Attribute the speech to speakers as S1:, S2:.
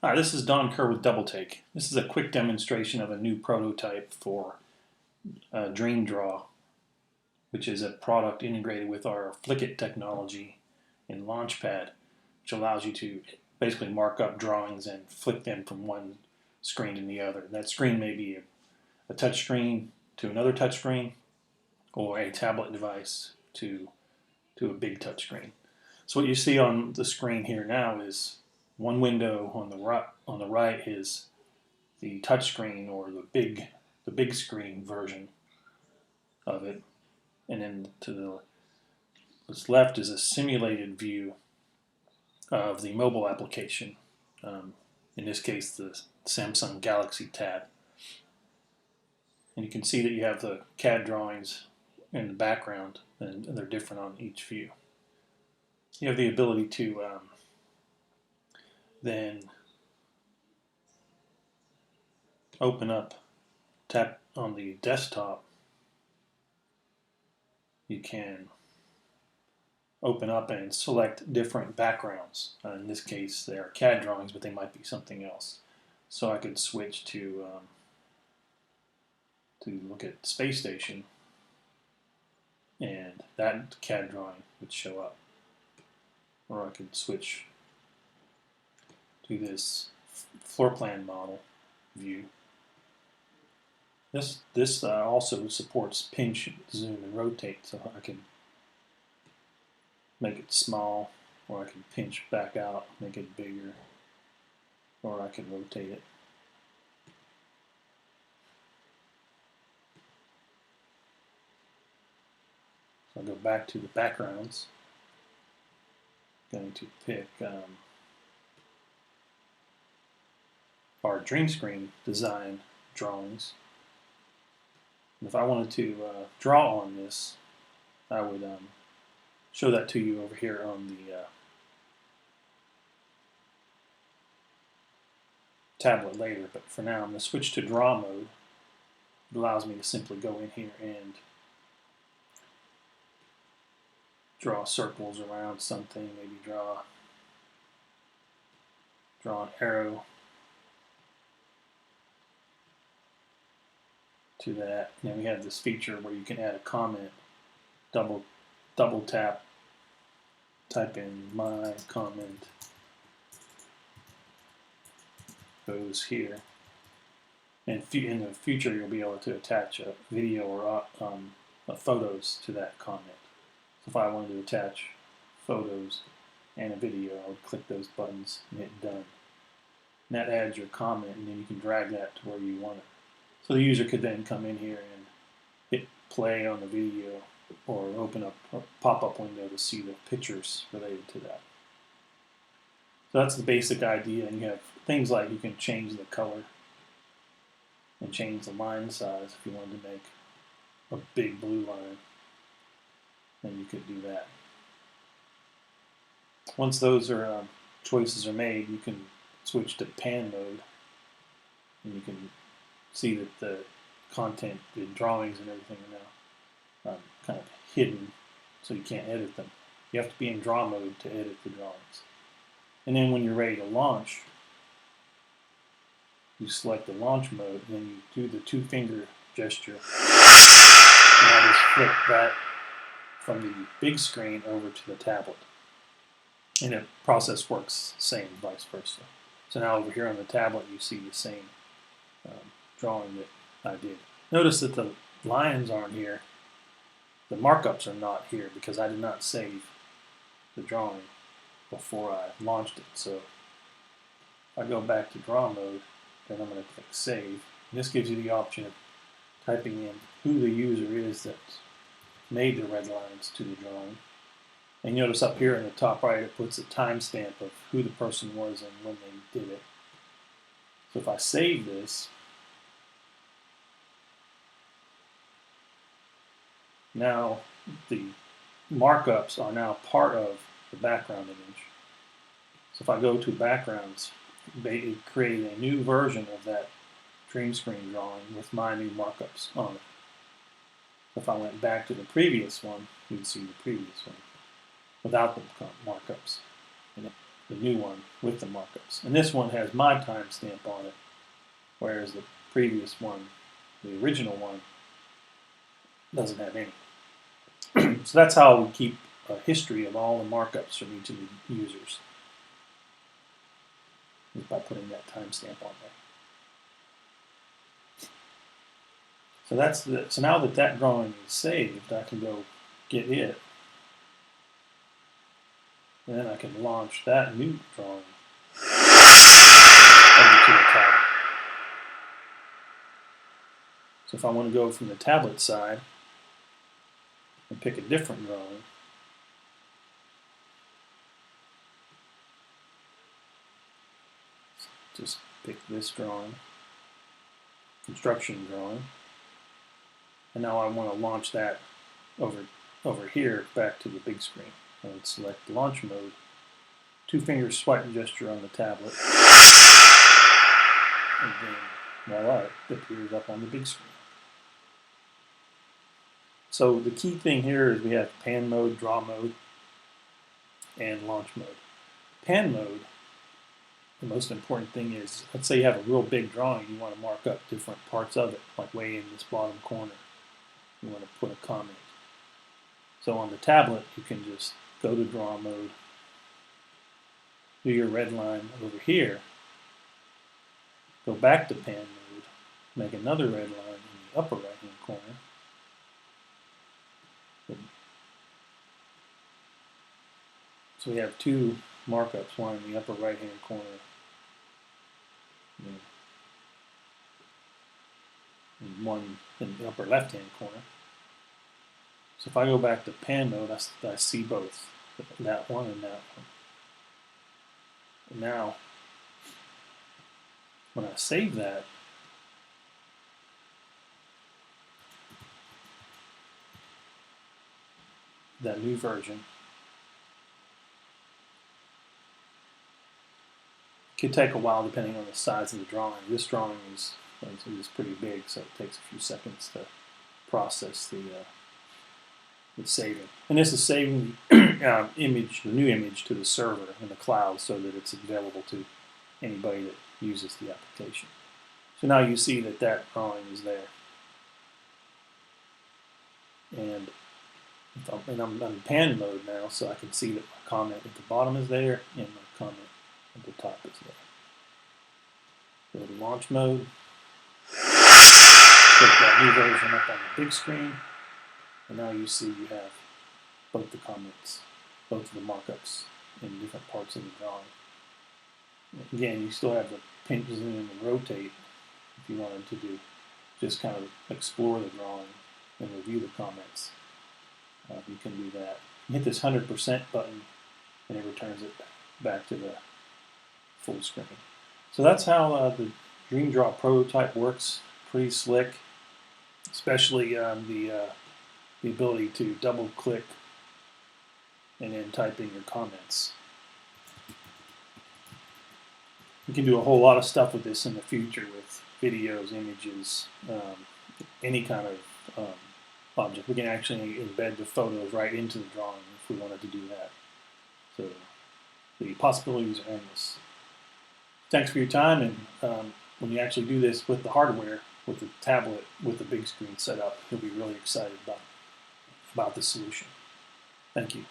S1: Hi, this is Don Kerr with DoubleTake. This is a quick demonstration of a new prototype for DreamDraw, which is a product integrated with our FlickIT technology in Launchpad, which allows you to basically mark up drawings and flick them from one screen to the other. That screen may be a touch screen to another touch screen, or a tablet device to a big touch screen. So what you see on the screen here now is one window on the right is the touch screen, or the big screen version of it, and then to the left is a simulated view of the mobile application. In this case, the Samsung Galaxy Tab. And you can see that you have the CAD drawings in the background, and they're different on each view. You have the ability to then open up, tap on the desktop. You can open up and select different backgrounds. In this case, they are CAD drawings, but they might be something else. So I could switch to look at Space Station, and that CAD drawing would show up. Or I could switch to this floor plan model view. This also supports pinch, zoom, and rotate, so I can make it small, or I can pinch back out, make it bigger, or I can rotate it. So I'll go back to the backgrounds. I'm going to pick our DreamScreen design drawings. If I wanted to draw on this, I would show that to you over here on the tablet later, but for now I'm going to switch to draw mode. It allows me to simply go in here and draw circles around something, maybe draw an arrow to that. And then we have this feature where you can add a comment, double tap, type in my comment, goes here. And in the future, you'll be able to attach a video or photos to that comment. So if I wanted to attach photos and a video, I would click those buttons and hit done. And that adds your comment, and then you can drag that to where you want it. So the user could then come in here and hit play on the video, or open up a pop-up window to see the pictures related to that. So that's the basic idea, and you have things like you can change the color and change the line size if you wanted to make a big blue line. Then you could do that. Once those choices are made, you can switch to pan mode, and you can see that the content, the drawings and everything are now kind of hidden, so you can't edit them. You have to be in draw mode to edit the drawings. And then when you're ready to launch, you select the launch mode, and then you do the two-finger gesture, and I just flip that from the big screen over to the tablet. And the process works the same, vice versa. So now over here on the tablet, you see the same drawing that I did. Notice that the lines aren't here. The markups are not here because I did not save the drawing before I launched it. So if I go back to draw mode, then I'm going to click save. And this gives you the option of typing in who the user is that made the red lines to the drawing. And you notice up here in the top right, it puts a timestamp of who the person was and when they did it. So if I save this, now the markups are now part of the background image. So if I go to backgrounds, it created a new version of that DreamScreen drawing with my new markups on it. If I went back to the previous one, you'd see the previous one without the markups. the new one with the markups. And this one has my timestamp on it, whereas the previous one, the original one, doesn't have any. So that's how we keep a history of all the markups from each of the users, is by putting that timestamp on there. So so now that that drawing is saved, I can go get it, and then I can launch that new drawing over to the tablet. So if I want to go from the tablet side and pick a different drawing, just pick this drawing, construction drawing, and now I want to launch that over here back to the big screen. I would select launch mode, 2-finger swipe gesture on the tablet, and then voila, it appears up on the big screen. So the key thing here is we have pan mode, draw mode, and launch mode. Pan mode, the most important thing is, let's say you have a real big drawing, you want to mark up different parts of it, like way in this bottom corner. You want to put a comment. So on the tablet, you can just go to draw mode, do your red line over here, go back to pan mode, make another red line in the upper right hand corner. So we have two markups, one in the upper right hand corner and one in the upper left hand corner. So if I go back to pan mode, I see both, that one and that one. And now, when I save that, new version, it could take a while depending on the size of the drawing. This drawing is pretty big, so it takes a few seconds to process the saving. And this is saving the new image to the server in the cloud so that it's available to anybody that uses the application. So now you see that drawing is there. And I'm in pan mode now, so I can see that my comment at the bottom is there and my comment at the top is there. Go to launch mode. Put that new version up on the big screen. And now you see you have both the comments, both of the markups in different parts of the drawing. Again, you still have the pinch, zoom, and rotate if you wanted to do just kind of explore the drawing and review the comments. You can do that. Hit this 100% button and it returns it back to the full screen. So that's how the DreamDraw Prototype works. Pretty slick, especially the ability to double click and then type in your comments. You can do a whole lot of stuff with this in the future with videos, images, any kind of object. We can actually embed the photos right into the drawing if we wanted to do that. So the possibilities are endless. Thanks for your time, and when you actually do this with the hardware, with the tablet, with the big screen set up, you'll be really excited about the solution. Thank you.